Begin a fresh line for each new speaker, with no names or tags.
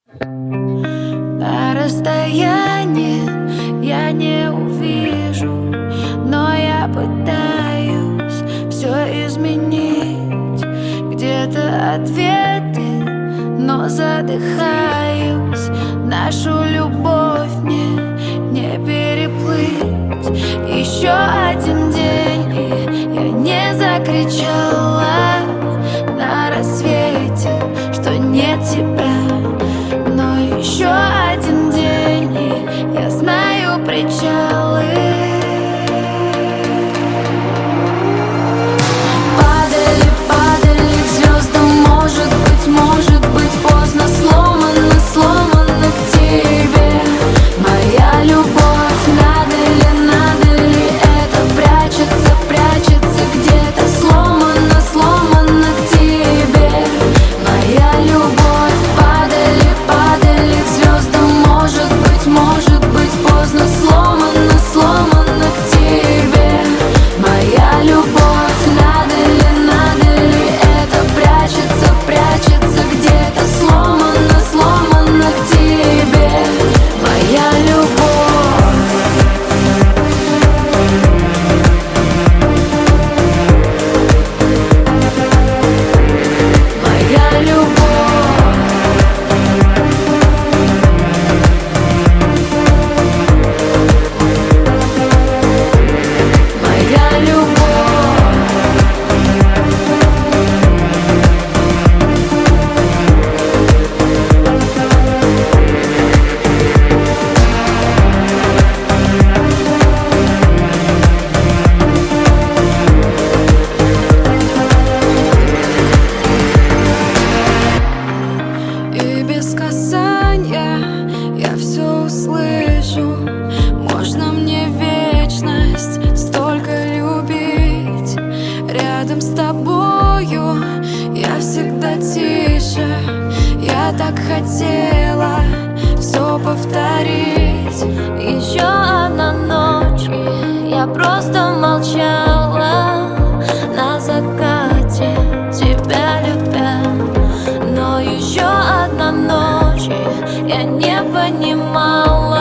На расстоянии я не увижу, но я пытаюсь все изменить. Где-то ответы, но задыхаюсь. Нашу любовь мне не переплыть. Еще один день, и я не закричала на рассвете, что нет тебя. Но еще один день, и я знаю причалы. Падали, падали к звездам, может быть поздно. Сломано, сломано к тебе. Моя любовь, надо ли это прячется, прячется где-то. Сломано, сломано к тебе. Моя любовь, падали, падали к звездам, может быть поздно. Сломано, сломано к тебе. Моя любовь, надо ли это прячется, прячется где-то. Сломано, сломано к тебе. Моя любовь. Моя любовь. Моя любовь. И без касания я все услышу. Можно мне вечность столько любить. Рядом с тобою я всегда тише. Я так хотела все повторить. Еще одна ночь, и я просто молчала на закате, тебя любя. Но еще одна ночь, и я не понимала,